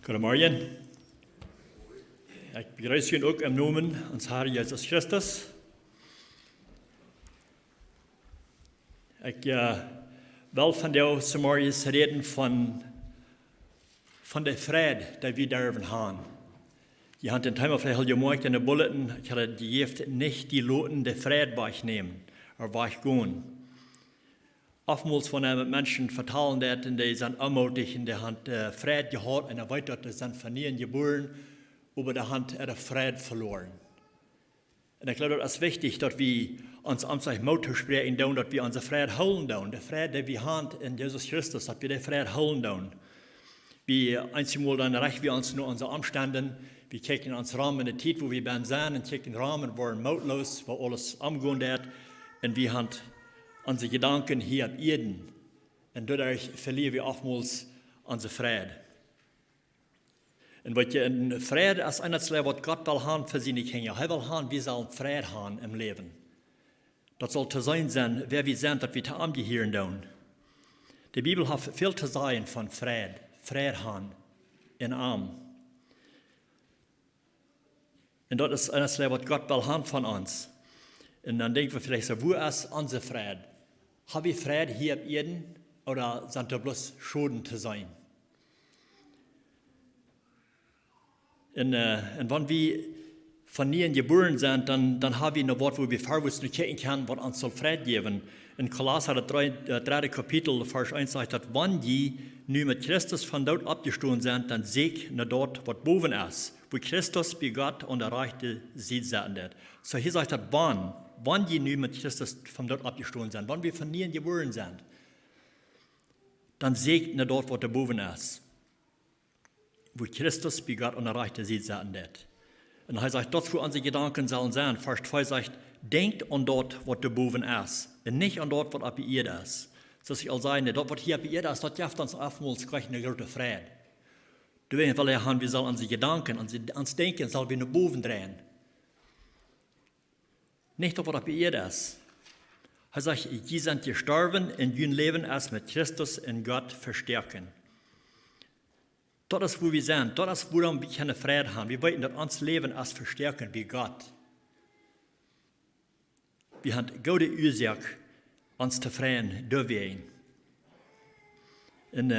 Goedemorgen. Ik begrüße jullie ook im Namen ons Herr Jesus Christus. Ik wil van jou vanmorgen reden van de Freid die we durven haben. Je had een timer heel gemaakt in de bulletin, ik had het gegeven, niet die loten de Freid wegnemen, wajch Gonen. Oftmals van mensen vertellen dat en die zijn onmoedig en die hebben Freid gehad en weet dat ze zijn van nieuw geboren, maar die hebben de Freid verloren. En ik glaube, dat is wichtig dat we ons amtlich motor spreken doen, dat we onze Freid houden doen. De Freid die we hebben in Jesus Christus, dat we de Freid houden doen. We eenmaal dan recht we ons naar onze omstanden, we kijken ons ramen in de tijd, wo we ben zijn, en kijken ramen, waar moutloos, waar alles omgaan dat, en we hebben onze gedanken hier op Erden. En dadurch verlieren we oftmals onze Freid. En wat je in Freid als eines wat Gott will haben für seine Kinder. Hij wil haben, wir sollen Freid haben im Leben. Dat soll te zijn, wer wir sind, dat wir te angehören doen. Die Bibel hat viel zu sagen von Freid. Freid haben in Arm. Und das ist eines, was Gott will haben von uns. Und dann denken wir vielleicht so, wo ist unser Freid? Haben wir Freid hier auf Erden oder sind da bloß Schulden zu sein? Und wenn wir von ihnen geboren sind, dann haben wir ein Wort, wo wir vorwärts kicken können, was uns soll Freid geben. In Kolosser, das 3. Kapitel, Vers 1 sagt, dass wenn die nu mit Christus von dort abgestoßen sind, dann seht nach dort, was boven ist, wo Christus bei Gott und der Rechte sieht, sagen das. So hier sagt er, wenn die nu mit Christus von dort abgestoßen sind, wenn wir von ihnen geboren sind, dann seht nach dort, was der boven ist, wo Christus bei Gott und der Rechte sieht, sagen das. Und er sagt, das, wo unsere Gedanken sollen sein. Vers 2 sagt, denkt an dort, was der boven ist, und nicht an dort, was ab ihr ist. So ich all sagen, dort, was hier ab ihr ist, das gibt uns oftmals gleich eine große Freid. Du weißt, weil wir sollen unsere Gedanken, ans Denken, sollen wir nach boven drehen. Nicht dort, was ab ihr ist. Er sagt, die sind gestorben und ihr Leben ist mit Christus in Gott verstärken. Das ist, wo wir sind. Das ist, woran wir keine Frieden haben. Wir wollen, dass unser Leben ist verstärken wie Gott. Wir haben gute Ursache, uns zu freien durchgehen. In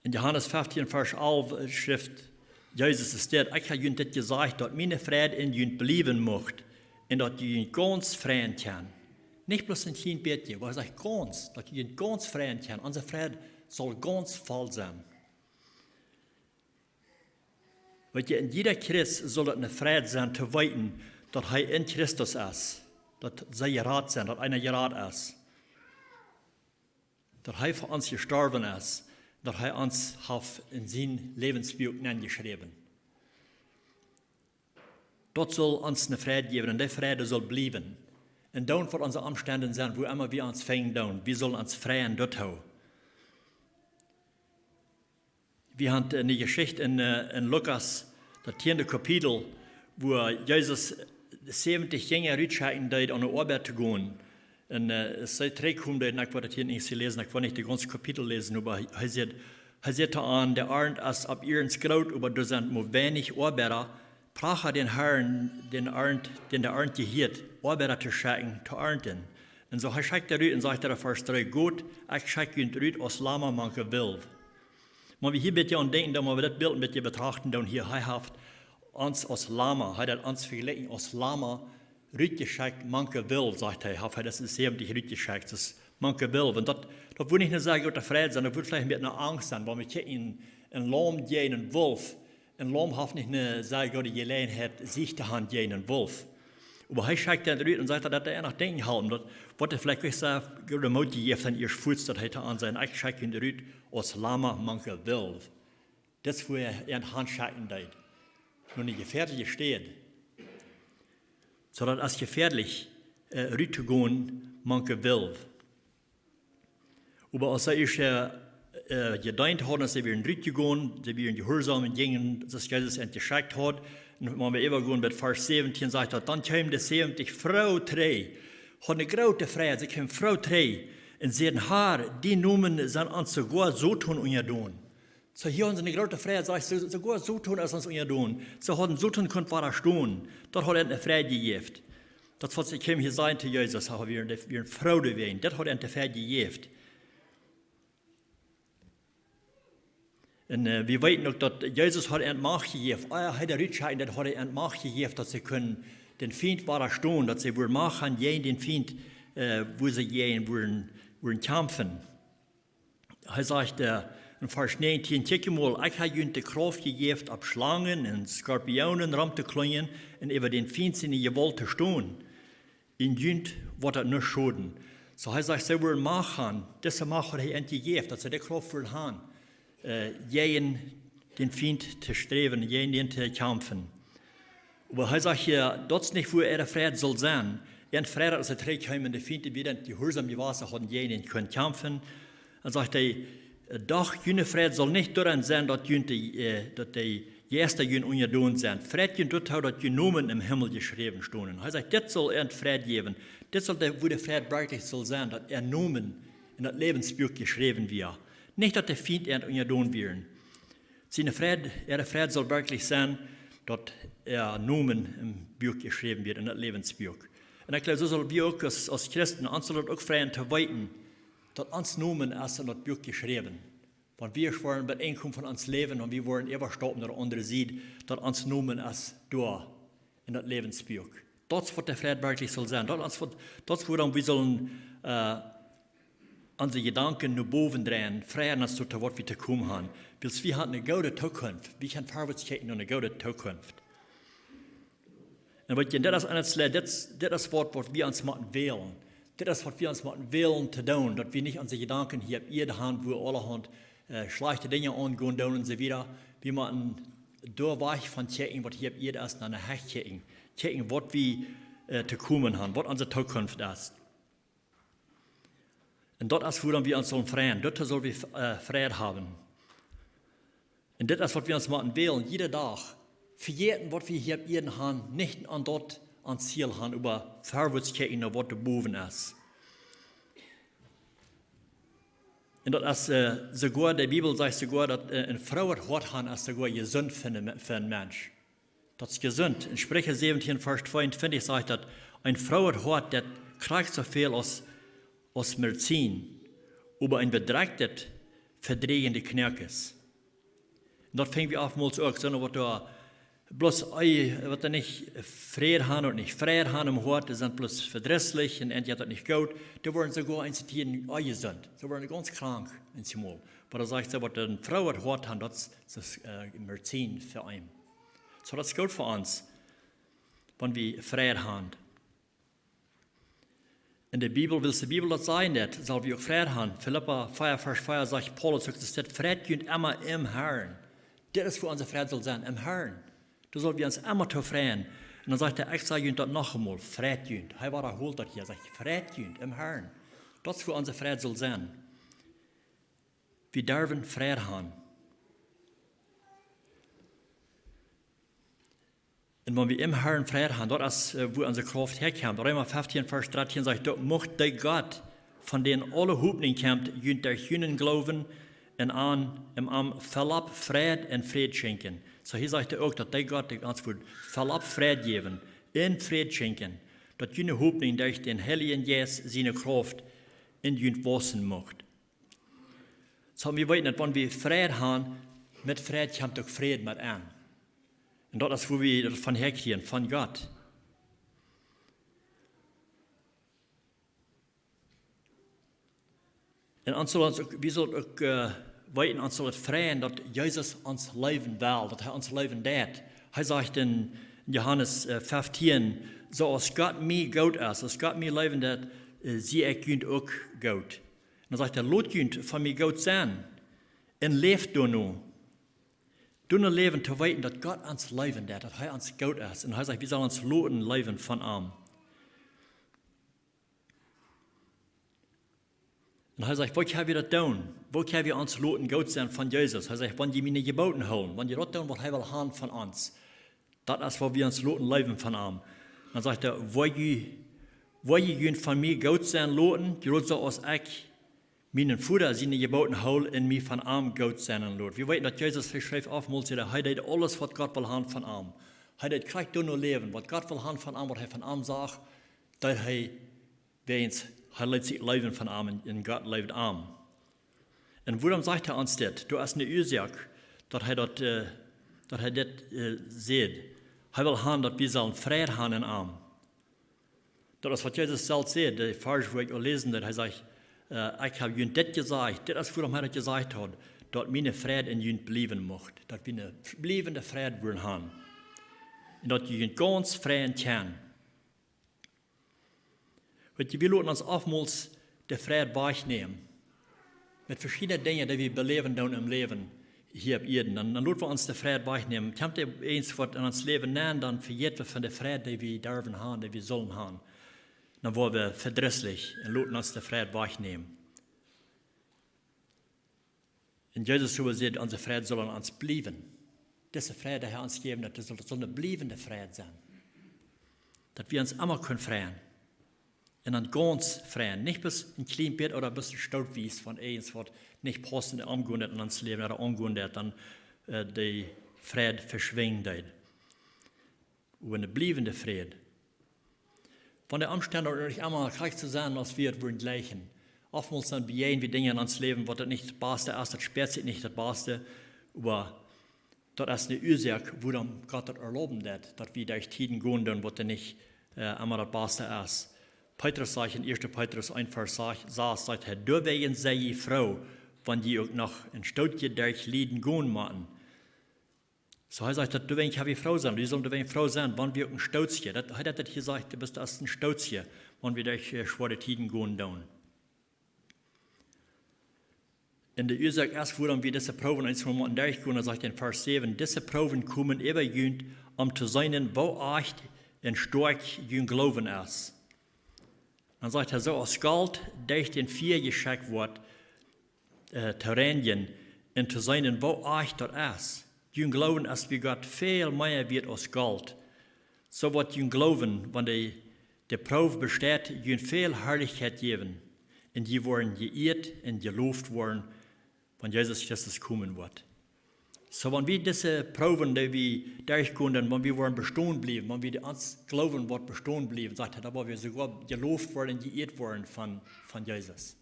Johannes 15, Vers 11 schrift Jesus steht, ich habe junt jesajcht, dass miene Freid in junt bliewen mucht und dass junt gaunz freien kann. Nicht bloß ein kleines bisschen, aber er sagt gaunz, dass junt gaunz freien kann. Unser Freid soll gaunz voll sein. Weil in jeder Christ soll es eine Freid sein, zu weiten, dass er in Christus ist, dass sie gerat sind, dass einer gerat ist, dass er für uns gestorben ist, dass er uns in sein Lebensbuch geschrieben. Dort soll uns eine Freid geben und die Freid soll bleiben. Und dann wird unsere Umstände sein, wo immer wir uns fängen, wir sollen uns freien dort haben. Wir haben eine Geschichte in Lukas, das 10. Kapitel, wo Jesus 70 Jahre rückschicken, die an der Arbeit zu gehen. Und es sei zurückgekommen, ich werde das hier nicht lesen, ich will nicht das ganze Kapitel lesen, aber er sagt an, der Arndt ist ab ihrens Kraut, aber da sind nur wenig Arbeiter, brach er den Herrn, den der Arndt gehört, Arbeiter zu schicken, zu ernten. Und so er schickt er rüt und sagt er, Vers 3, gut, ich schicke ihn rüt, aus Lama manche will. Wenn wir hier bitte an denken, wenn wir das Bild mit dir betrachten, dann hier, er hat uns als Lama, er hat uns verglichen als Lama, rütgeschickt, manche will, sagt er, das ist 70 rütgeschickt, das ist manche will. Und das würde ich nicht sagen, dass Freid sein, das würde vielleicht mit einer Angst sein, weil wir kicken, ein Lamm gehen, ein Wolf, ein Lamm hat nicht eine, sagen, die Gelegenheit, sich zu haben, gehen, ein Wolf. Aber er schickt dann rüt und sagt, dass er nach denken halten, das wird er vielleicht gesagt, der Mutti gibt dann ihr Fuß, dass er an sein, ich schicke ihn rüt, als Lama manche will. Das ist, wo er in Hand schicken geht. Nur eine gefährliche steht. So dass es gefährlich rüt zu gehen, manche will. Aber als er gedeint hat, dass er wieder rüt gegangen, dass wir in Gehorsam gingen, dass Jesus entgeschickt hat, und wenn wir übergehen mit Vers 17, sagt er, dann kam die 70 Frau 3, hat eine große Freiheit, sie kam Frau 3, und sie Haar, die noemen zijn aan sogar so tun und ja doen. So hier haben sie eine große Freiheit, sagt, sogar so tun, als uns ihr tun. So haben so tun können, war stehen. Dort hat er eine Freiheit gegeben. Das, was ich hier sagen zu Jesus, haben wir eine Freude gewesen. Das hat er eine Freiheit gegeben. Und wir wissen auch, dass Jesus hat eine Macht gegeben. Er hat Ritschein, das hat er eine Macht gegeben, dass sie können den Feind war stehen, dass sie wohl machen, den Feind, wo sie gehen, wollen kämpfen. Er sagt, in Vers 19, kijk mal, ich habe ihnen die Kraft gegeben, ab Schlangen und Skorpionen rum zu klingen und über den Feind in die Gewalt zu stehen. In junt wird das nicht schaden. So er sagt, sie wollen machen, diese Macht hat er ihnen gegeben, dass sie die Kraft wollen haben, gegen den Feind zu streben, gegen den zu kämpfen. Aber er sagt hier, das ist nicht, wo er Fried soll sein. Er Fried, als er zurückkommen, die Feind, die wieder die Gehorsam gewesen haben, gegen den können kämpfen. Er sagt, doch, jene Fried soll nicht daran sein, dass die erste Jünger ungeduld sind. Fried jünt dort, dass die Nomen im Himmel geschrieben stehen. Er sagt, das soll er Fried geben. Das soll wo der Fried wirklich soll sein, dass er Nomen in das Lebensbuch geschrieben wird. Nicht, dass der Feind er ungeduld wird. Seine Fried soll wirklich sein, dass er Nomen im Buch geschrieben wird, in das Lebensbuch. Und ich glaube, so soll wir auch als Christen, uns soll auch freien zu weiten, dass uns Nomen ist in das Buch geschrieben. Wenn wir wollen bei Einkommen von uns leben und wir wollen überstoppen oder andere sieht, dass uns Nomen ist da in das Lebensbuch. Das wird der Fried wirklich soll sein. Das wo wir sollen unsere Gedanken nach oben drehen, freien uns zu was wir zu kommen haben. Weil wir haben eine gute Zukunft. Wir haben Vorwärtsketten und eine gute Zukunft. Und das ist das Wort, was wir uns machen wählen. Das ist, was wir uns machen wählen zu tun, dass wir nicht unsere Gedanken hier auf jede Hand, wo alle Hand schlechte Dinge angehen und so weiter. Wir machen da wajch von checken, was hier auf jede ist, an der Hecht checken. Checken, was wir zu kommen haben, was unsere Zukunft ist. Und das ist, wo wir uns sollen freien. Dort sollen wir Frieden haben. Und das ist, was wir uns machen wählen, jeden Tag. Für jeden, was wir hier auf jeden haben, nicht an dort an Ziel haben, über Vorwärtsketten, was da oben ist. Und das ist sogar, die Bibel sagt sogar, dass eine Frau hat haben, ist sogar gesund für einen Mensch. Das ist gesund. In Sprüche 17, Vers 22 sagt, dass eine Frau hat, die kriegt so viel aus Medizin, aber ein bedrecktes, verdrehende Knirkes. Und das fängt wir oftmals auch, sondern was da bloß was da nicht Frieden haben und nicht Frieden haben im Hort, die sind bloß verdrisslich und endlich hat das nicht gut. Die wurden sogar einzitieren, gesund. Sie wurden ganz krank in Simol. Aber da sagt sie, was eine Frau hat haben, das ist Medizin für einen. So, das ist gut für uns, wenn wir Frieden haben. In der Bibel will die Bibel das sein, das soll wir auch Frieden haben. Philippa 4, Vers 4 sagt Paulus, das steht, Frieden immer im Herrn. Das ist, wo unser Frieden soll sein, im Herrn. Da sollen wir uns immer zu freuen. Und dann sagt er, ich sage das noch einmal, Frieden. Er wiederholt das hier, er sagt, Frieden im Herrn. Das ist, wo unser Frieden soll sein. Wir dürfen Frieden haben. Und wenn wir im Herrn Frieden haben, das ist, wo unsere Kraft herkommt. Römer 15, Vers 13 sagt, dort mocht der Gott, von denen alle Hoffnung kommt, durch jenen Glauben und im Arm verlab Fried und Fried schenken. So hier sagt er auch, dass der Gott uns wird verlab Fried geben, in Fried schenken, dass jene Hoffnung durch den Heiligen Geist seine Kraft in jünt wassen macht. So wir wissen, dass wenn wir Fried haben, mit Fried kommt auch Fried mit an. Und das ist, wo wir das von herkriegen, von Gott. Und wir sollen auch weiten uns soll freien, dass Jesus uns leben will, dass er uns leben tät. Er sagt in Johanes 15, so als Gott mir gut ist, als Gott mir leben tät, sie ich jünt auch gut. Und dann sagt er, lot jünt von mir gut sein. Und lebt du noch. Du noch leben zu weiten, dass Gott uns leben tät, dass er uns gut ist. Und er sagt, wir sollen uns loten leben von ihm. Und er sagt, wo können wir das tun? Wo können wir uns loten gut sein von Jesus? Er sagt, wenn die miene Geboten holen, wenn die das tun, was er will haben von uns, das ist, wo wir uns loten leben von ihm. Dann sagt er, wo ihr von mir gut sein loten, die so als ich Mijn Vater zijn geboten hol in mij van arm goud zijn, Lord. We weten dat Jezus schrijft afmals, hij deed alles wat God wil hebben van arm. Hij deed krijgt door naar leven. Wat God wil hebben van arm, wat hij van arm zag, dat hij weens, hij laat zich leven van arm en God leeft arm. En waarom zegt hij ons dit? Du hast eine Ursache, dat hij dit ziet. Hij wil hebben dat we zullen vrede hebben in arm. Dat is wat Jezus zelf zegt, de vers waar ik al lezen dat hij zegt, ik heb junt dit gezegd, dit is waarom hij het gezegd had, dat miene vrede in junt bliewen mocht, dat we een blijvende vrede willen hebben. En dat je junt gaunz freien kjennen. Want je wil ons afmals de vrede wegnemen. Met verschillende dingen die we beleven doen im leven hier op aarde. Dan laten we ons de vrede wegnemen. Komt er eens wat in ons leven nemen, dan vergeten we van de vrede die we durven hebben, die we zullen hebben. Dan worden we verdrießlich en laten ons de vrede wegnemen. En Jezus zegt, onze vrede zullen ons blijven. Deze vrede die hij ons geeft, dat zal een blijvende vrede zijn. Dat we ons immer kunnen vrijen. En dan gaunz freien. Nicht bis ein klein bisschen oder ein bisschen Staubwies von eins, was nicht passend umgehen in uns Leben oder umgehen, dann die Friede verschwindet. Und eine bleibende Friede. Von der Umstände nicht einmal gleich zu sein, als wir wollen gleichen. Oftmals dann begehen wir Dinge in uns Leben, was das nicht das Beste ist, das sperrt sich nicht das Beste, aber das ist eine Ursache, warum Gott das erlauben wird, dass wir durch Tiden gehen, was das nicht immer das Beste ist. Petrus sagt in 1. Petrus 1, Vers 6, sagt er, deswegen sei je Frau, wenn die auch noch ein Stoutje durch Lieden gehen machen. So er sagt, deswegen habe ich Frau sein, die sollen deswegen Frau sein, wenn wir auch ein Stoutje, das hat er gesagt, du bist erst ein Stoutje, wenn wir durch schwere Tiden gehen tun. In der Ursache erst, warum wir diese Proben einmal durchgehen, sagt er in Vers 7, diese Proben kommen über junt, zu sein, wo echt und stark junt Glauben ist. Dann sagt er so, als Galt durch den 4 geschickt wird, Terrenien, und zu sein, wo echt das ist. Jün glauben, als wie Gott viel mehr wird als Galt. So wird jün glauben, wenn die Probe besteht, jün viel Herrlichkeit geben. Und die wollen geehrt und gelobt worden, wenn Jesus Christus kommen wird. So, wenn wir diese Proben, die wir durchgehen, wenn wir wollen bestehen bleiben, wenn wir uns glauben, wird bestehen bleiben, sagt er, da wollen wir sogar gelobt worden, geehrt worden von Jesus.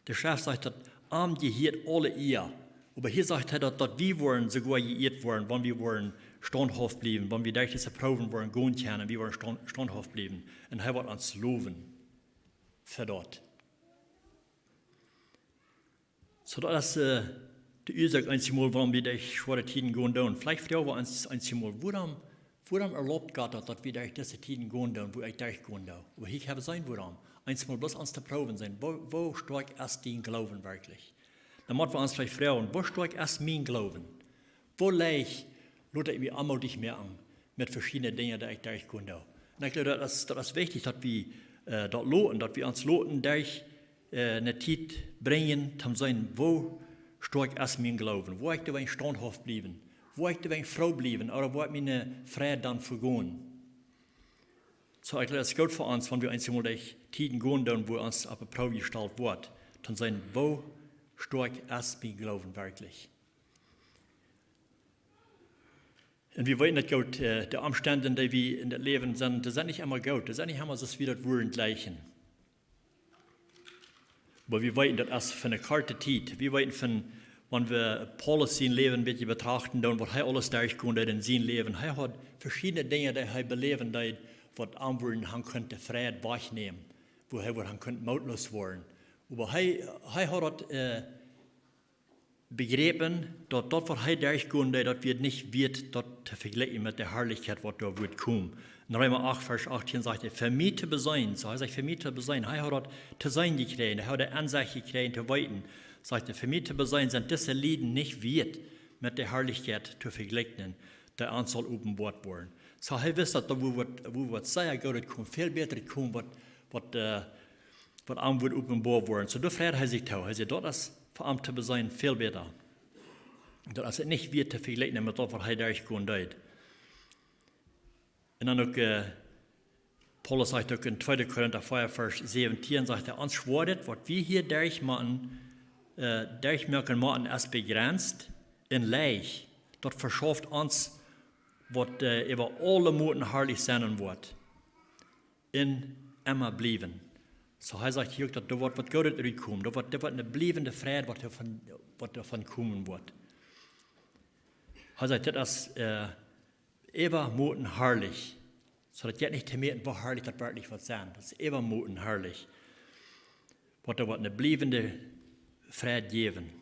Der Chef sagt, dass arm geehrt alle ihr. Aber hier sagt er, dass wir wollen sogar geehrt worden, wenn wir wollen standhaft bleiben, wenn wir durch diese Proben wollen gehen können, wir wollen standhaft bleiben. Und er wird uns loben für dort. So, das ist die Ursache einmal, warum wir durch schwere Tiden gehen dürfen. Vielleicht fragen wir uns einmal, warum erlaubt Gott, dass wir durch diese Tiden gehen dürfen, wo ich durchgehen darf? Aber ich habe sein, warum. Einmal bloß uns zu proben sein, wo stark ist dein Glauben wirklich? Dann müssen wir uns vielleicht fragen, wo stark ist mein Glauben? Wo leicht lasse ich mich anmutig merken mit verschiedenen Dingen, die ich durchgehen darf? Und ich glaube, das ist wichtig, dass wir uns loten durch eine Zeit bringen, um zu sein, wo stark ist mein Glauben, wo ich da standhaft bleiben, wo ich da froh bleiben, oder wo ich meine Friede dann vergehen. So, ich glaube, es ist gut für uns, wenn wir einmal durch Tiden gehen, dann, wo uns auf eine Probe gestellt wird, dann sein, wo stark ist mein Glauben wirklich. Und wir wollen nicht gut, die Umstände, die wir in das Leben sind, das sind nicht immer gut, das sind nicht immer so, wie das wollen gleichen. Aber wir wollen das für eine kurze Zeit. Wir wollen wenn wir Paulus sein Leben ein bisschen betrachten, dann wird er alles durchgehen in sein Leben. Er hat verschiedene Dinge, die er beleben, die was anwürden, han könnte Freid wegnehmen, wo han könnte mautlos werden. Aber er hat begriffen, dass dort, was er durchgehen, dass wir nicht wird, dort zu vergleichen mit der Herrlichkeit, was da wird kommen. In Römer 8, Vers 18 sagt er, für mich zu besein. So er sagt, für mich zu besein. Er hat zu sein gekriegt, er hat eine Ansicht gekriegt, zu weiten. Sagt er, für mich zu besein, sind diese Lieden nicht wert, mit der Herrlichkeit zu vergleichen, der Anzahl offenbart worden. So er wisst, dass da, wo wir sehr gut kommen, viel besser kommen, was am wird offenbart worden. So da freut er sich auch. Er sagt, dort ist für am zu besein viel besser. Das ist nicht wert zu vergleichen mit dem, was er durchgehen wird. Und dann auch Paulus sagt auch in 2. Korinther 4, Vers 17, sagt er, uns schworet, was wir hier durchmerken ist begrenzt in Leich. Dort verschafft uns, was über alle Moten herrlich sein wird. In immer bliewen. So er sagt hier, dass da wird was Gutes rauskommen. Da wird eine bliebende Freude, was davon kommen wird. Er sagt, das ist immer Moten herrlich. So dass jetzt nicht zu merken, wie herrlich das wirklich wird sein. Das ist immer Moten herrlich. Was da wird eine bliebende Freude geben.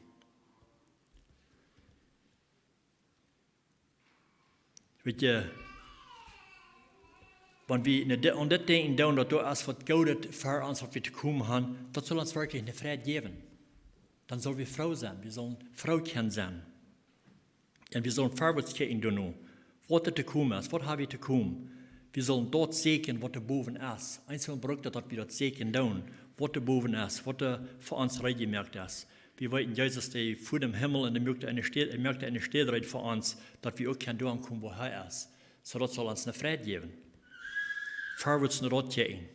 Weet je, wenn wir an das denken, dass da ist was Gutes für uns, was wir zu kommen haben, das soll uns wirklich eine Freude geben. Dann sollen wir Frau sein, wir sollen Frau kennen sein. Und wir sollen vorwärts gehen tun, was da zu kommen ist, was haben wir zu kommen. Wir sollen dort sehen, was da boven ist. Einzeln braucht dass wir dort sehen tun, was da boven ist, was da für uns reingemerkt ist. Wir wollten Jesus, der vor dem Himmel und er merkte eine Stelle für uns, dass wir auch kein Dorn kommen, wo er ist. So das soll uns eine Freude geben. Vorwärts nach dort gehen.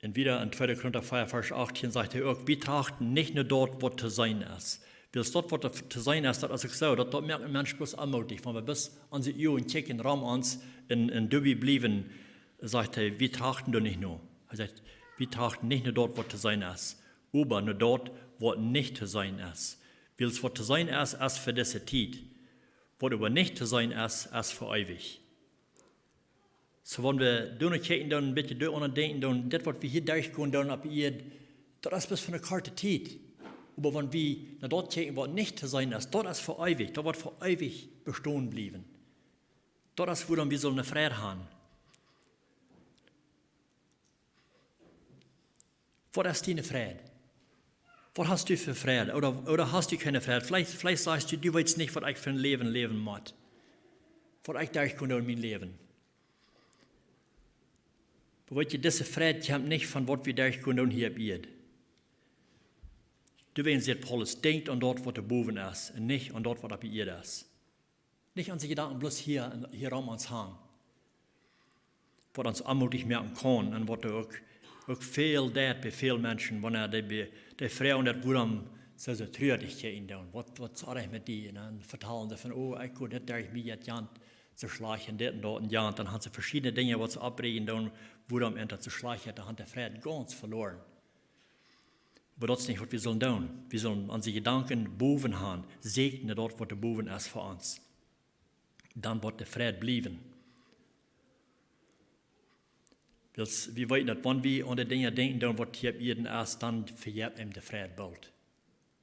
Und wieder in 2. Korinther 4, Vers 18 sagt er auch, wir trachten nicht nur dort, was zu sein ist. Weil dort, was zu sein ist, das ist auch so, dort merkt ein Mensch bloß anmutig. Wenn wir bis an die Uhr und checken, Raum uns in Dubi blieben, sagt er, wir trachten da nicht nur. Er sagt, wir trachten nicht nur dort, was zu sein ist. Aber nur dort, wo nicht zu sein ist. Weil es, was zu sein ist für diese Zeit. Was aber nicht zu sein ist für ewig. So, wenn wir da noch kijken, dann ein bisschen da denken, dann, das, was wir hier durchgehen, dann ab ihr, das ist bis für eine kurze Zeit. Aber wenn wir nach dort kijken, was nicht zu sein ist, das ist für ewig, das wird für ewig bestehen bleiben. Das ist, wo dann wir so eine Freude haben. Was ist deine Freude? Was hast du für Freude? Oder hast du keine Freude? Vielleicht sagst du, du weißt nicht, was ich für ein Leben leben muss. Was ich durchkomme in mein Leben. Aber weißt du, diese Freude kommt nicht von was wir durchkommen hier ab ihr. Du weißt, sagt Paulus, denkt an dort, was da boven ist, und nicht an dort, was ab ihr ist. Nicht an die Gedanken bloß hier um uns hängen. Was uns anmutig merken kann und was da auch viel dat bei vielen Menschen, wenn die Frauen das Bruder so treurig gehen, was soll ich mit die? Und dann vertellen sie von, oh, ich kann nicht durch mich jetzt junt zu schlagen, dort und dort und junt. Dann haben sie verschiedene Dinge, was sie abregen, dann Bruder am Ende zu schlagen, da hat der Freid ganz verloren. Aber das ist nicht, was wir sollen tun. Wir sollen an die Gedanken boven haben, segnen dort, was der boven ist für uns. Dann wird der Freid bleiben. Wir weten, dass wenn wir an die Dinge denken, dann was hier jeden ist, dann verjährt ihm der Freid bald.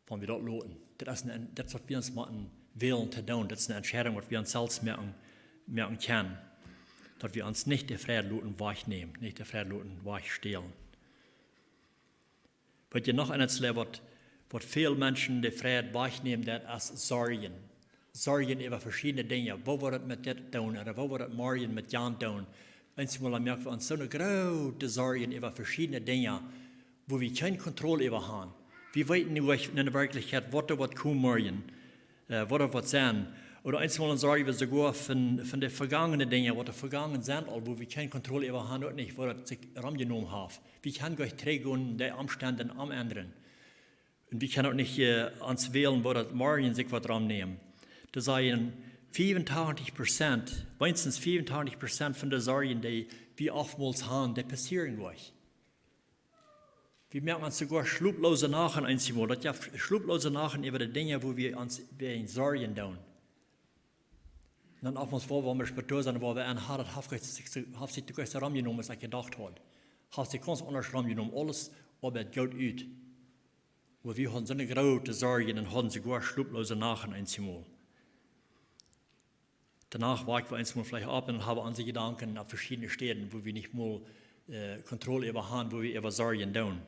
Wenn wir dort loten. Das ist was wir uns machen, wählen zu tun. Das ist eine Entscheidung, was wir uns selbst merken können. Dass wir uns nicht der Freid loten wajch nehmen, nicht der Freid loten wajch stehlen. Weil ihr noch eines lernt, was viele Menschen der Freid wajch nehmen, das ist Sorgen. Sorgen über verschiedene Dinge. Wo wird es mit das tun? Oder wo wird es morgen mit Jan tun? Einmal merken wir uns so eine große Sorgen über verschiedene Dinge, wo wir keine Kontrolle über haben. Wir wissen nicht in der Wirklichkeit, was da wird kommen morgen, was da wird sein. Oder einmal sorgen wir sogar von den vergangenen Dingen, was da vergangen sind, wo wir keine Kontrolle über haben und nicht, wo das sich rangenommen hat. Wir können gleich trägen die Umstände am ändern. Und wir können auch nicht uns wählen, wo das morgen sich was rannehmen. Das seien 85%, wenigstens 85% von den Sorgen, die wir oftmals haben, die passieren gleich. Wir merken uns sogar schlaflose Nachen einmal, das ja schlaflose Nachen über die Dinge, wo wir uns Sorgen tun. Und dann oftmals, wo wir später sind, wo wir ein hartes hat sich die größte Raum genommen, als ich gedacht habe. Hat sich ganz anders Raum genommen, alles aber geht ut. Wo wir haben so eine große Sorgen und haben sogar schlaflose Nachen einmal. Danach wachen wir uns vielleicht ab und haben unsere Gedanken auf verschiedene Städten, wo wir nicht mal Kontrolle über haben, wo wir über Sorgen tun.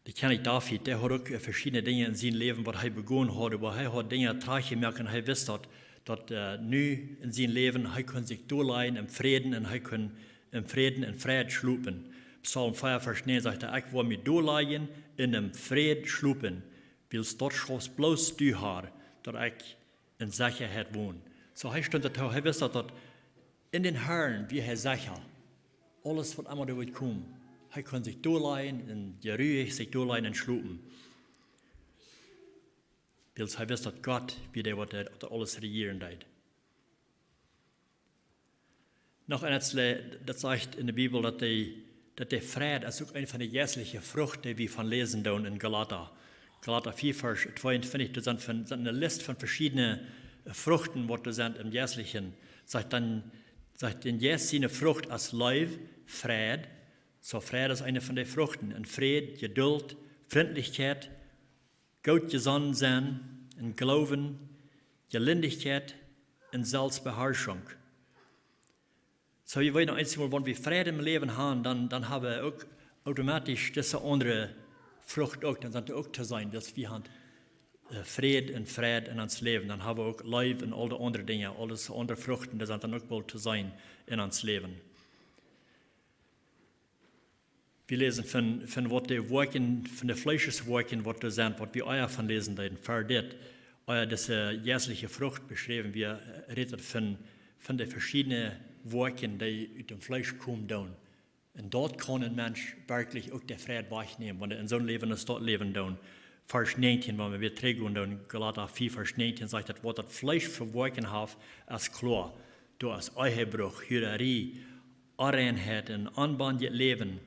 Ich kenne David, der hat auch verschiedene Dinge in seinem Leben, was er begonnen hat, aber er hat Dinge gemerkt und er wusste, dass nu in seinem Leben, er kann sich durchleihen im Frieden und er kann im Frieden und Fried schlupen. Psalm 4, Vers 9 sagt er, ich will mich durchleihen in einem Fried schlupen. Weil dort schaust bloß du haar, dass ich in Sicherheit wohnen. So hij stond dat hij wist dat in den Herren wie hij sicher. Alles wat einmal wird kommen. Hij kann sich durchleihen und ruhig sich durchleihen und schlupen. Weil hij wist dat Gott wie der wat alles regieren deed. Noch eins, das sagt in der Bibel, dass der Freid ist auch eine von den jährlichen Früchten, die wir von lesen in Galater. Galater 4, Vers 22, das sind eine Liste von verschiedenen Früchten, die da sind im Jährlichen. Sagt den jährlichen Frucht als Leib, Freid. So Freid ist eine von den Früchten. Und Fried, Geduld, Freundlichkeit, gut gesonnen sein, und Glauben, Gelindigkeit und Selbstbeherrschung. So, je weet nog eens, wenn wir Frieden im Leben haben, dann haben wir auch automatisch diese andere Frucht auch, dann sind wir auch zu sein, dass wir haben Frieden und Fried in uns Leben, dann haben wir auch Leib und all die anderen Dinge, alles andere Früchten, die sind dann auch bald zu sein in uns Leben. Wir lesen von was die Worken, von den Fleischesworken, was da sind, was wir euer von lesen, für diese jährliche Frucht beschreiben, wir reden von den verschiedenen Worken, die aus dem Fleisch kommen. Und dort kann ein Mensch wirklich auch den Frieden wahrnehmen, wenn er in so einem Leben ist, dort leben. Vers 19, wenn wir wieder zurückgehen, Galater 4, Vers 19, sagt, dass was das Fleisch für Worken hat, ist klar. Du hast Ehebruch, Hürerie, Unreinheit und anbandet Leben,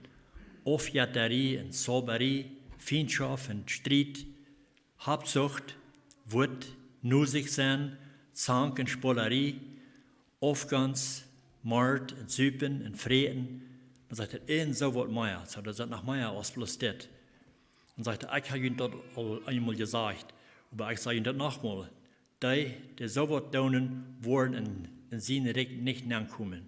Aufjäterie und Sauberie, Feindschaft und Streit, Habsucht, Wut, Nusig sein, Zank und Spolerie, Aufgangs, Mord und Süpen und Freien. Dann sagt er, so wird mehr. So, das sagt nach mehr aus bloß das. Dann sagt er, ich habe Ihnen das einmal gesagt, aber ich sage Ihnen das nochmal. Die so wird tun, werden in seine Recht nicht nachkommen.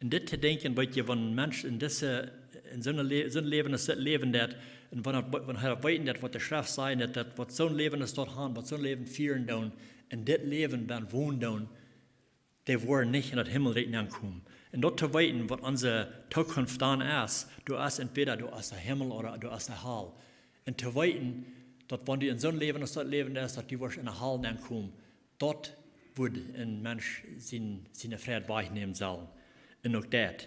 Und das zu denken, weil wenn ein Mensch in so einem Leben ist, das Leben, das, und wenn er weiß, was der Schrift sagt, dass was so ein Leben ist dort haben, was so ein Leben führen tun, in das Leben werden wohnen tun, die wollen nicht in das Himmelreich ankommen. Und dort zu weiten, was unsere Zukunft dann ist, du hast entweder du hast der Himmel oder du hast der Hall. Und zu weiten, dass wenn du in so einem Leben ist, dass du wirst in der Hall ankommen, dort wird ein Mensch seine Freiheit wahrnehmen sollen. Und auch das.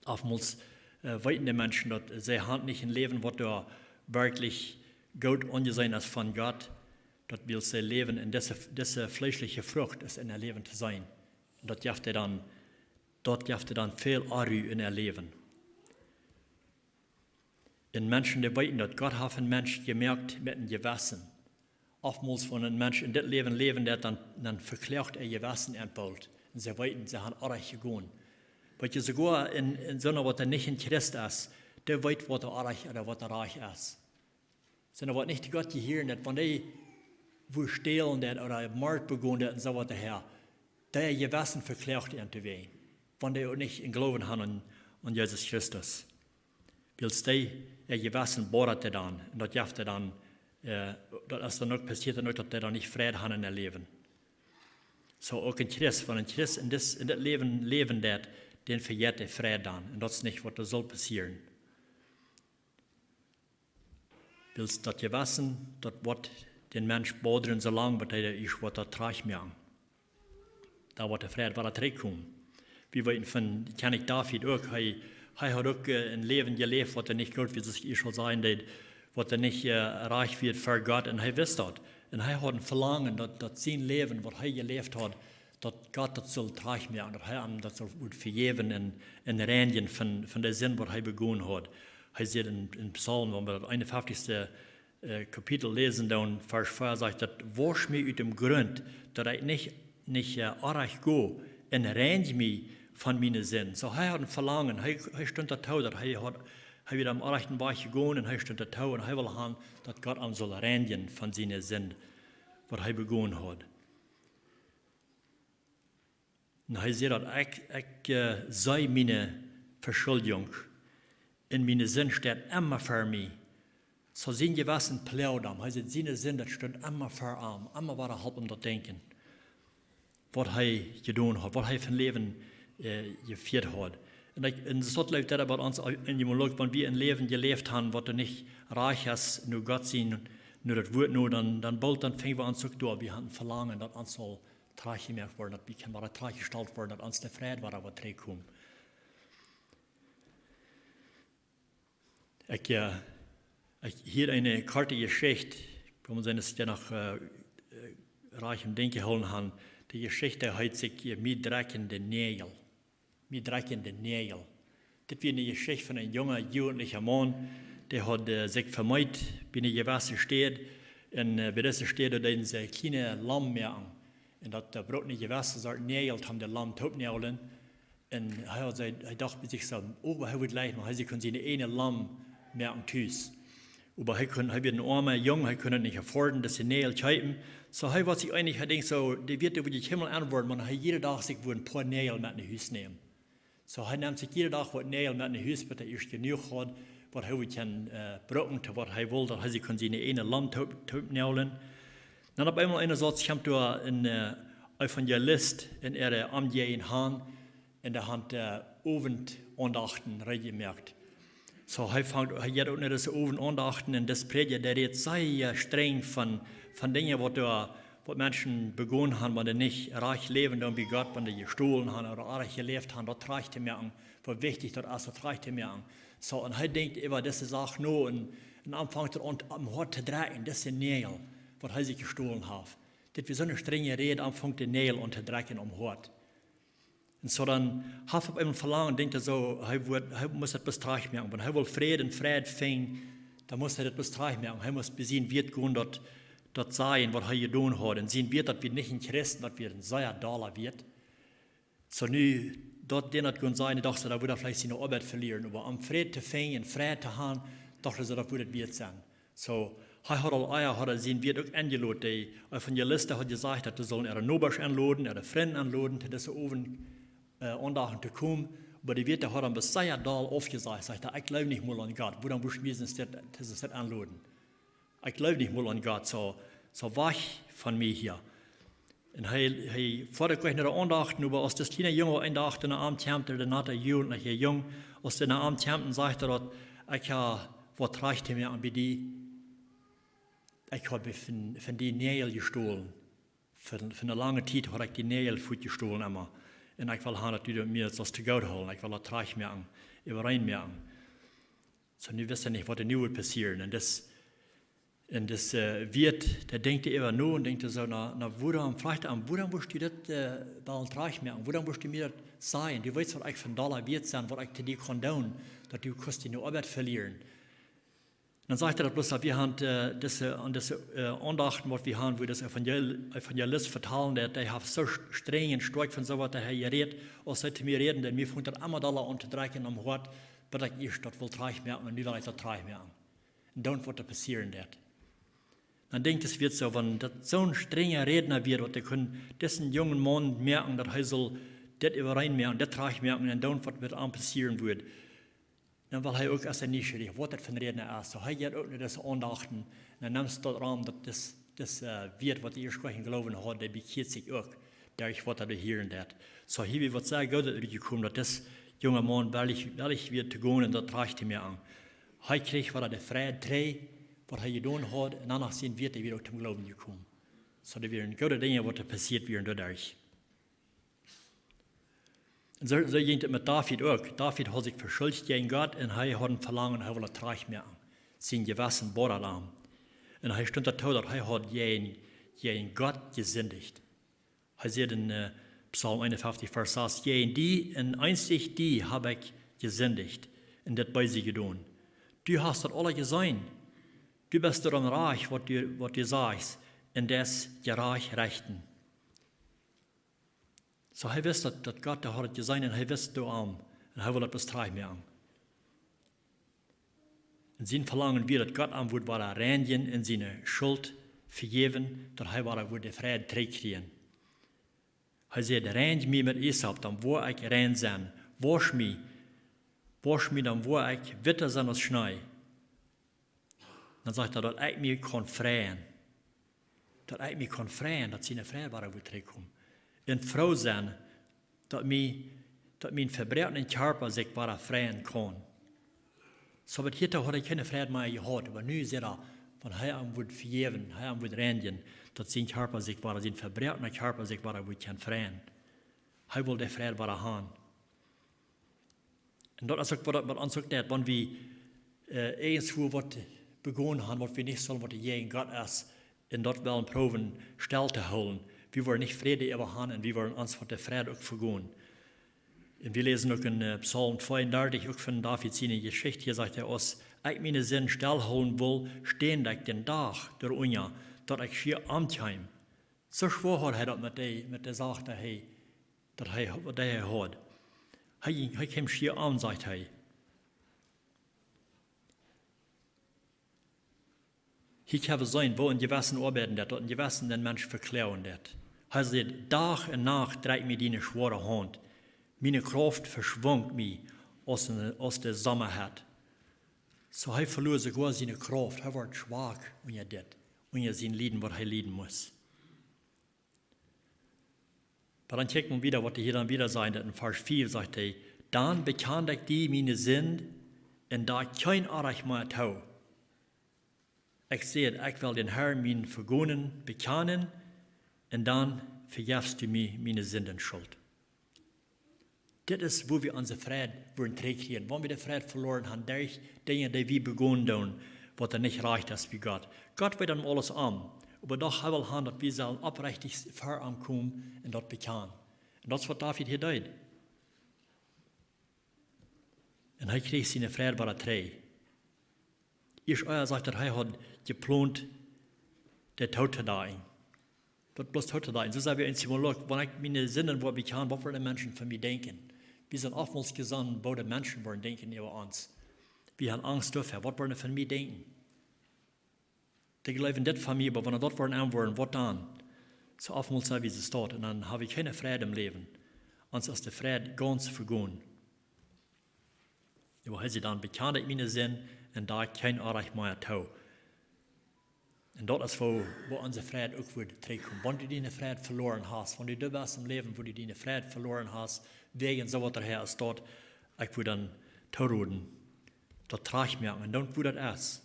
Oftmals weiten die Menschen, dass sie haben nicht ein Leben, was da wirklich gut angesehen ist von Gott, dass wir sie leben in diese fleischliche Frucht ist in ihr Leben zu sein. Und dort darf dann viel Arü in ihr Leben. In Menschen, die weiten, dass Gott hat einen Mensch gemerkt mit dem Gewissen. Oftmals, wenn ein Mensch in das Leben der dann verklärt Gewissen entbaut. Und sie weiten, sie haben Arach gegangen. Weil je sogar in so einer, was nicht in Christ ist, der weiß, was der Arach oder was der Reich ist. Sondern was nicht Gott gehören, dass wenn die wo stehlen oder Mord begonnen und so weiter her, der Gewissen verklärt irgendwie. Wenn die auch nicht in Glauben haben an Jesus Christus. Weil die ihr Gewissen bohrt dann, und das jaft dann, das ist dann auch passiert, dass die dann nicht Frieden haben in ihr Leben. So auch in Christ, wenn ein Christ in das Leben wird, den verjährt der Frieden dann. Und das ist nicht, was da soll passieren. Weil das Gewissen, das wird den Mensch bodern so lange, bis er ist, was er trage mir an. Da wird der Frieden, was er zurückkommt. Wie wir von König David auch, er hat auch ein Leben gelebt, was er nicht gut wie es schon sein wird, was er nicht reich wird für Gott, und er weiß das. Und er hat ein Verlangen, dass sein Leben, was er gelebt hat, dass Gott das soll tragen mir, und dass er ihm das soll vergeben und reinigen von der Sinn, was er begonnen hat. Er sieht in Psalm, wenn wir das 51. Kapitel lesen, dann Vers 4 sagt, dass wasch mich aus dem Grund, dass ich nicht arach gehe, und reinige mich von meinen Sinn. So, er hat ein Verlangen, er stand da tau, dass er wieder am rechten Weg gegangen, und er stand da tau, und er will haben, dass Gott ihm soll reinigen von seinen Sinn, was er begonnen hat. Und er sagt, ich sei meine Verschuldung, in meinen Sinn steht immer für mich. So sein Gewissen plaudern. Er sagt, seine Sinn, das steht immer für ihn, immer war er halb um das Denken. Was er getan hat, was er von Leben geführt hat. Und so läuft das bei uns in dem Log, wenn wir ein Leben gelebt haben, was nicht reich ist, nur Gott sehen, nur das Wort nur, dann bald dann fängen wir an zu tun. Wir hatten Verlangen, dass uns soll Tracht gemerkt werden, dass wir können mal Tracht gestaltet werden, dass uns der Freid war, aber kommt. Ich hier eine Karte Geschichte, wo man seines ja noch reich im Denken holen haben. Die Geschichte heißt sich mit dreckende Nägel. Mit dreckende Nägel. Das wird eine Geschichte von einem jungen, jugendlichen Mann, der hat sich vermeidet, bei einer gewissen Stadt. Und bei dieser Stadt hat er ein kleines Lamm merken. Und das braucht eine gewisse Sorte Nägel, haben der Lamm Taubnägeln. Und er dachte bei sich so, oh, er wird leicht, weil sie können seine eine Lamm merken tüß. Aber er wird ein armer Junge, er kann nicht afforden, dass sie Nägel scheiben. So er war sich eigentlich, er denkt so, der wird über die Himmel antworten, man hat jeden Tag sich ein paar Nägel mit in Haus nehmen. So er nimmt sich jeden Tag Nägel mit in Haus, bis er erst genug hat, was er kann brauchen, was er will, dass er seine eine Lamm nägeln. Dann auf einmal einer sagt, ich habe da ein Evangelist in ihre Amtjähen Hahn, in der Hand Ovenandachten reingemerkt. So er hat auch nicht das Ovenandachten und das Prediger, der redet sehr streng von Dingen, was Menschen begonnen haben, wenn sie nicht reich leben, dann wie Gott, wenn sie gestohlen haben oder reich gelebt haben, dort reicht er merken, was wichtig dort ist, das reicht er merken. So, und er denkt immer, das ist auch nur und anfängt am Hort zu drehen, das sind Nägel, was er sich gestohlen hat. Das ist so eine strenge Rede, anfängt die Nägel und zu drehen am Hort. Und so dann hat er eben Verlangen, denkt er so, er muss das bestreichen merken. Wenn er will Freid fängt, dann muss er das bestreichen merken. Er muss besehen, wird gut dort sein, was er getan hat. Und sehen wird, dass wir nicht ein Christen, dass wir ein $1 wird. So nu, dort den hat gut sein, ich dachte, da würde er vielleicht seine Arbeit verlieren. Aber am Freid zu fängen, Freid zu haben, dachte er, das würde es wird sein. So, er hat sehen wird auch angeladen. Der Evangelist hat gesagt, dass er sollen ihre Nobers anladen, ihre Freunde anladen, dass er oben Andachten zu kommen, aber die Wirte hat dann bis $1 aufgesagt, sagt er, ich glaube nicht mal an Gott, wo dann muss ich das anladen. Ich glaube nicht mal an Gott, so wajch von mir hier. Und er fordert gleich nach der Andachten, aber aus das kleine Junge Andachten in der Abendkämpte, der nach der jugendliche Jung, aus den Abendkämpten sagt er dort, ich habe, was reicht mir an bei die? Ich habe von die Nägel gestohlen. Für eine lange Zeit habe ich die Nägel gestohlen immer. Und ich will haben, dass du mir das zu Gott holen. Ich will das reich merken, überein merken. So, du weißt ja nicht, was da nu wird passieren. Und das wird, der denkt immer nur und denkt so, woran, fragt er, woran musst du das bald reich merken? Woran musst du mir das sein? Du weißt, was ich von $1 wird sein, was ich zu dir kann tun, dass du kannst deine Arbeit verlieren. Dann sagt er bloß, wir haben diese Andachten, was wir haben, wo das Evangelist vertalen, der hat so streng und stark von so was, der er redet, als er zu mir reden, denn mir fängt das immer $1 unterdrücken am Hort, weil ich erst das will reich merken und nicht will ich das reich merken. Und dann wird das passieren wird. Dann denkt es wird so, wenn das so ein strenger Redner wird, und der können dessen jungen Mann merken, dass er soll das überein merken, das reich merken, und dann was wird passieren wird. Dann will er auch als ein Nich, was das für ein Redner ist. So er hat auch nicht das Andachten. Dann nimmst du dort Raum, dass das wird, was ihr sprechen glauben hat, der bekehrt sich auch, der ich was da hören wird. So hier wird sehr gut gekommen, dass das junge Mann wirklich wird zu Gonen, das reicht mir an. Er kriegt, was er der Freid trägt, was er getan hat, und danach sind wird er wieder zum Glauben gekommen. So da werden gute Dinge, was da passiert werden dadurch. Und so ging es mit David auch. David hat sich verschuldet gegen Gott und er hat ein Verlangen, er will das reich merken. Sein gewassen Borderlamm. Und er stand da tot, er hat gegen Gott gesündigt. Er sagt in Psalm 51, Vers 6, gegen die und einzig die habe ich gesündigt und das bei sie getan. Du hast das alle gesehen. Du bist darum reich, was du sagst, und das gerecht rechten. So er wusste, dass Gott da hat gesehen und er wusste da und er will das reich merken. Und sein Verlangen wird, dass Gott am wird, war er reinigen in seine Schuld vergeben, dass er war, wird der Freid kriegen. Er sagt, rein mich mit Esau, dann wo ich rein sein. Wasch mich, dann wo ich witter sein als Schnee. Dann sagt er, dass ich mich kann freien. Dass ich mich kann freien, dass seine Freid war, wird zurückkommen. Und froh sein, dass mein verbrecherten Körper sich bara freien kann. So, aber hier hat er keine Freid mehr gehabt, aber nu sagt er, van hij moet vergeven, hij moet reinigen, dat zijn körper zich waar zijn verbrechen körper zich waar we kan freien. Hij wil de vrede waar gaan. En dat is ook wat ons ook deed, wanneer we eens voor wat begonnen hebben, wat we niet zullen, wat je in God is, en dat wel proeven stil te houden. We worden niet vrede over gaan en we worden ons voor de vrede ook vergoen. En we lezen ook in Psalm 32, ook van David zijn Geschichte, hier zegt ons, ik mijn zin stilhouden wil, steen ik den dag door unja, dat ik schier amtheim. Zo schwoor hij dat met de zaak dat hij had. Hij kwam schier aan, zegt hij. Hier kan we zijn, wo een gewissen arbeiden dat, een gewissen den Mensch verklaren dat. Hij zegt, dag en nacht draait mij die schwere hand. Mijn kracht verschwongt mij als de sommerheid. So hij verloor sogar zijn kracht. Hij wordt zwak, wanneer dit, wanneer zijn lijden, wat hij lijden muss. Maar dan kijkt man wieder, wat hij hier dan wieder sagt, in Vers 4 sagt hij, dan bekend ik die meine Sünd, en da kein Arach mehr tau. Ik zeg, ik wil den Herr mijn vergonen bekennen, en dan vergefst du mij meine Sündenschuld. Dit is wo we onze vrede worden terugkrijgen. Wanneer we de vrede verloren hebben, durch dingen die we begonnen doen, wat niet recht is bij God. God weet dan alles aan. Maar doch hij wil hebben dat we zullen oprechtig ver aankomen en dat bekennen. En dat is wat David hier deed. En hij kreeg zijn vrede bij terug. Eerst zegt dat hij had geplant de daut te doen. Dat bloß daut te doen. Zo zijn we eens mal, wanneer ik mijn zinnen word bekend, wat worden de mensen van mij denken? We zijn oftmals gezond, wo de mensen worden denken over ons. We hebben angst over, wat worden van mij denken? Die geloven dit van mij, maar wanneer dat worden aanwoorden, wat dan? Zo oftmals zijn we ze staat en dan heb ik geen vrede im leven. Ons is de vrede gaunz vergoen. Ja, hij zei dan, bekend ik mijn zin en daar geen Arach meer toe. En dat is wo onze vrede ook wordt terugkomen. Wanneer je die vrede verloren hast, wanneer je bent im leven, wo je die vrede verloren hast, wegen zo wat er her staat, ik wil dan toeroden. Dat traag merken, en dan hoe dat is.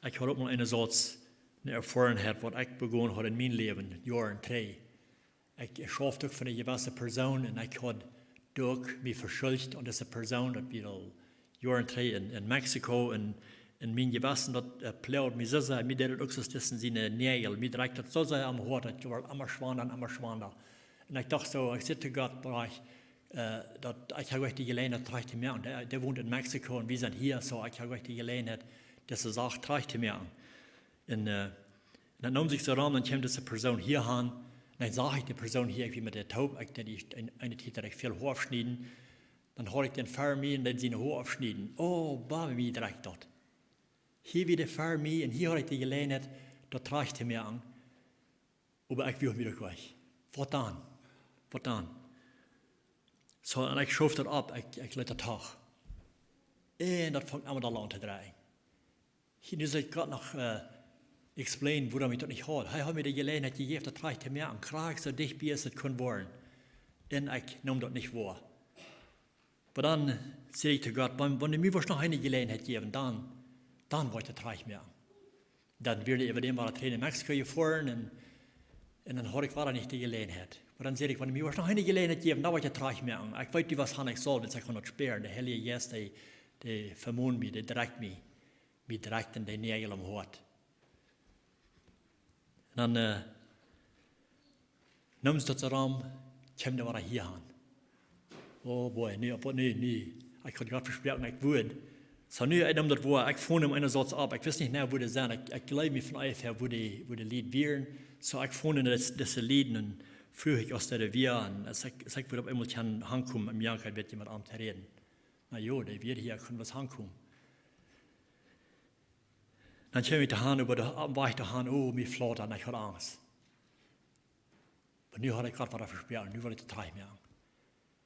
Ik had ook mal een ervarenheid, wat ik begonnen had in mijn leven, jaren 3. Ik schafte ook van een gewisse persoon en ik had ook mij verschuldigd aan deze persoon, dat we al jaren 3 in Mexico en mijn gewissen dat pleurt mij zo zei, mij deed het ook zo tussen zijn nagel, mij direct dat zo zei am hoort, dat je wordt immer schwander. En ik dacht zo, ik zit te God, dat ik heb echt die gelegenheid terug te merken. Der woont in Mexico en we zijn hier, zo ik heb echt die gelegenheid, deze zaak terug te merken. En dan nam zich zo ram, dan kwam deze persoon hier aan, en dan zag ik die persoon hier, ik wie met de taub, ik deed eine tijd dat ik veel haar afsnijden, dan hoor ik den ver mee en dan zijn haar afsnijden. Oh, baby, wie direct dat. Hier weer de ver mee en hier had ik die gelegenheid, dat terug te merken. Maar ik wil weer weg. Wat dan? Zo, en ik schoof dat op, ik liet het toch. En dat vond allemaal aan te draaien. Nu zal ik God nog explain waarom ik dat niet had. Hij had me de gelegenheid gegeven, dat terug te merken. Graag zo dichtbij als het kon worden. En ik nam dat niet waar. Maar dan zei ik te God, wanneer mij was nog een gelegenheid geven, dan word je terug merken. Dan wilde ik even maar in Mexico gefahren en dan had ik wel niet de gelegenheid. Maar dan zei ik, wanneer mij was nog een gelegenheid geven, dan word je terug merken. Ik weet niet wat ik zal, dus ik kan het speren. De Heilige Geest, die vermoont mij, die direct mij direct in de nagel omhoort. En dan nam ze dat zo ram, kwam er hier aan. Oh boy, nee. Ik had God versproken, ik woord. Zo nu, ik nam dat woord, ik vond hem einerseits op. Ik wist niet nou, wo die zijn. Ik geloof me van her, wo die lied wären. So, ik vond deze lieden en vroeg ik als der weer. En als ik weer op eenmaal kan aankomen, im Jahr wird jemand aan te reden. Nou joh, die weer hier, kan was aankomen. Dan kwam ik te gaan over de weg te gaan, oh, mij vloot en ik had angst. Maar nu had ik God wat versproken, nu wil ik het terug merken.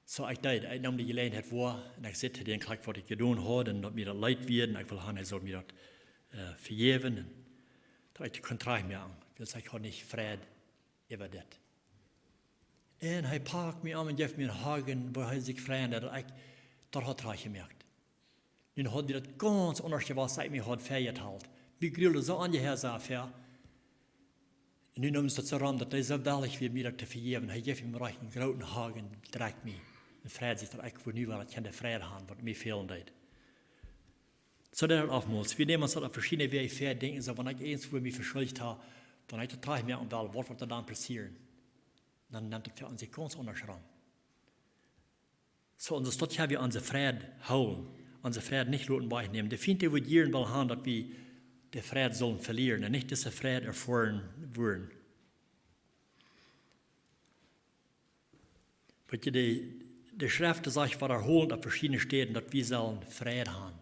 Zo, ik nam die gelegenheid voor en ik zette den kijk wat ik gedaan had en dat mir dat leid werd en ik wil gaan, hij zal mir dat vergeven en dat ik kon terugmerken. Dus ik had niet vrede over dit. En hij pakt me aan en geeft me een hagen waar hij zich vrij dat ik dat had teruggemerkt. Nu hadden we dat ganz anders was seit mir had feiertalt. Wir grillen so an die Herse ja. En nu noemen ze dat zo ram dat hij zo wellig weer meer te vergeven. Hij geeft hem recht een grote hagen direct mee. En Freid zegt dat ik voor nu wel het de vrede gaan, wat mij veel deed. Zo dat het afmoest. We nemen ons dat op verschillende wijze ver denken. Zo, wanneer ik eens voor mij verschuldigd heb, dan heb ik het meer om wel, wat wordt er dan passeren? Dan neemt het voor onze kans anders ram. Zo, onze stad hebben we onze vrede houden. Onze vrede niet laten wegnemen. De vrienden wordt hier wel gaan dat we de vrede zullen verliezen en niet deze vrede ervaren worden. Weet je, de schrift zegt wat herholend op verschillende steden dat we zullen vrede hebben.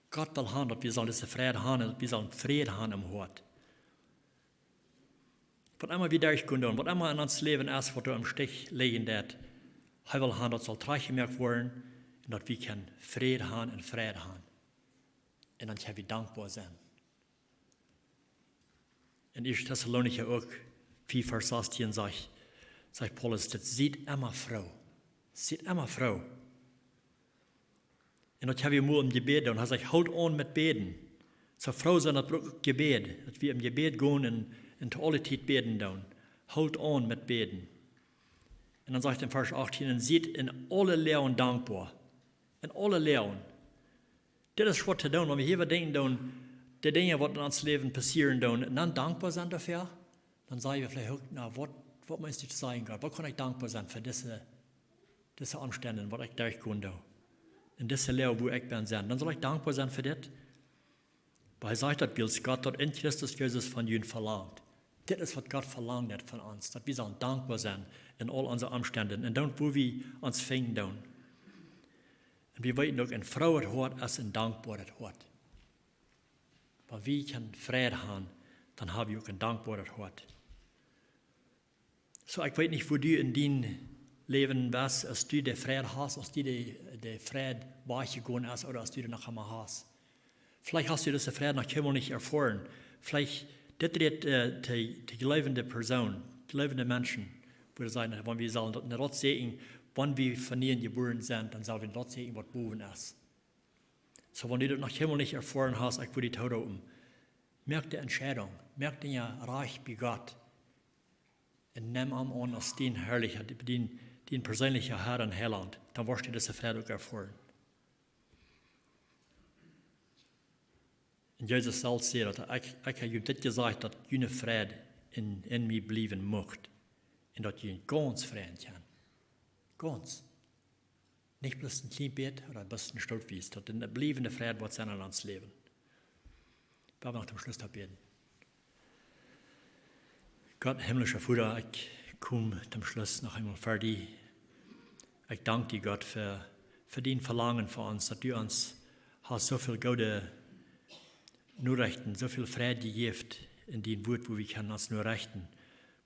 God wil hebben dat we zullen deze vrede hebben en dat we zullen vrede hebben im hart. Wat immer we daar kunnen doen, wat immer in ons leven is wat er im Stich liggen dat, hij wil hebben dat zal teruggemerkt worden en dat we kunnen vrede hebben en vrede hebben. En dan gaan we dankbaar zijn. In 1 Thessalonicher ook 4 vers 16 zegt Paulus, dat ziet immer vrouw. Ziet immer vrouw. En dat hebben we moe om gebed doen. Hij zegt, houd aan met beden. Zo vrouw zijn dat ook gebed. Dat we im gebed gaan en te alle tijd beden doen. Houd aan met beden. En dan zegt in vers 18, en ziet in alle leeuwen dankbaar. In alle leeuwen. Dit is wat te doen, want we hier wat dingen doen, de dingen wat in ons leven passeren doen, en dan dankbaar zijn daarvoor, dan zeggen we vielleicht ook, nou, wat moet ik zeggen, God? Wat kan ik dankbaar zijn voor deze omstandigheden, wat ik daar kan doen? En deze leeuw, waar ik ben zijn. Dan zal ik dankbaar zijn voor dit. Maar hij zegt dat als God dat in Christus Jezus van jullie verlangt. Dit is wat God verlangt net van ons. Dat we zullen dankbaar zijn in al onze omstandigheden. En dan waar we ons vinden doen. En we weten ook, een vrouw het hoort als een dankbaar het hoort. Maar wie kan vrede hebben, dan hebben we ook een dankbaar het hoort. Zo, ik weet niet hoe du in die leven was, als du de vrede hast, als du de vrede weggegaan is, oder als du er nog einmal hast. Vielleicht hast du diese vrede noch helemaal nicht erfahren. Vielleicht, dit redt de gelovende persoon, gelovende mensen, wo wir sagen, wenn wir sollen in Gott sehen, wenn wir von ihnen geboren sind, dann sollen wir dort sehen, was boven ist. So, wenn du das noch helemaal nicht erfahren hast, ich würde dich houden. Merk die Entscheidung, merk den ja reich bei Gott. Und nimm an als den Herrlicher, den persönlichen Herr und Heiland, dann wirst du diese Freude auch erfahren. Und Jesus selbst sagt, ich habe dit gesagt, dass jene Freude in mir bliewen mucht. Und dass je gaunz freien kann. Gaunz. Nicht bloß ein klein Bett oder ein bisschen Stolzwies, dass eine bliebende Freude wird sein in uns Leben. Wir haben nach dem Schluss beten. Gott, himmlischer Vater, ich komme zum Schluss noch einmal für dich. Ich danke dir, Gott, für dein Verlangen für uns, dass du uns hast so viel gute Nachrichten, so viel Freude gegeben in dem Wort, wo wir uns nur rechten,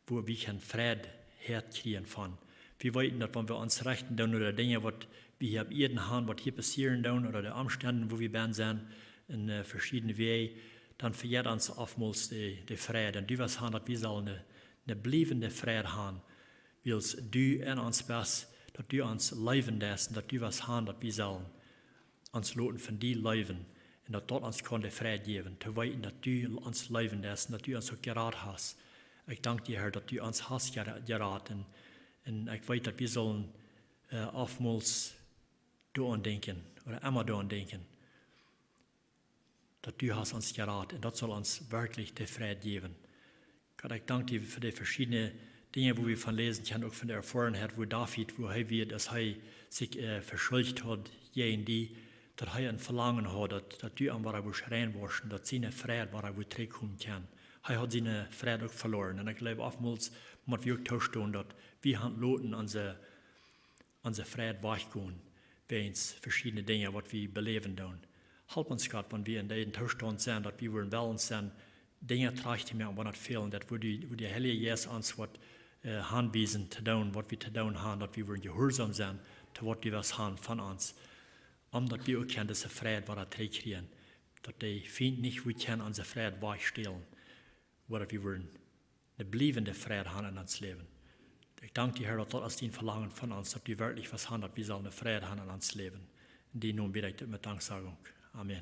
wo wir Freude herkriegen von. Wir wollten, dass wenn wir uns rechten tun oder Dinge, was wir hier jeden haben, was hier passieren tun oder die Umstände, wo wir sind, in verschiedenen Wegen, dann verjährt uns oftmals die Freude. Und du wirst haben, dass wir sollen eine bleibende Freude haben, weil du in uns bist, dass du uns leben lässt, und dass du wirst haben, dass wir sollen uns loten von dir leben. Und dass dort uns kann die Freude geben, zu weiten, dass du uns leben lässt, und dass du uns so geraten hast. Ich danke dir, Herr, dass du uns hast geraten. Und ich weiß, dass wir sollen oftmals daran denken, oder immer daran denken, dass du hast uns geraten. Und das soll uns wirklich die Freude geben. Gott, ich danke dir für die verschiedenen Dinge, wo wir von lesen können, auch von der Erfahrenheit, wo David, wo er wird, dass er sich verschuldigt hat, gegen die, dass er ein Verlangen hat, dass du an was er reinwaschen, dass seine Freude, was er zurückkommen kann. Er hat seine Freude auch verloren. Und ich glaube, oftmals muss wir auch tauschen, dass wir loten unsere Freude weichgehen, wegen verschiedene Dinge, was wir beleben tun. Help uns, Gott, wenn wir in den Zustand sind, dass wir in Balance sind, Dinge trachten mir, wenn es fehlen, dass wo die Heilige Jesus uns was anbieten zu tun, was wir zu tun haben, dass wir gehorsam sind, zu was wir was haben von uns. Omdat wir auch diese Freude, was zurückkriegen, dass die Feind nicht, wir können unsere Freude weichstellen, oder wir wollen eine bleibende Freude haben in uns Leben. Ich danke dir, Herr, dass das den Verlangen von uns, dass wir wirklich was haben, dass wir sollen eine Freude haben in uns Leben. Die nun bitte ich mit Danksagung. Amen.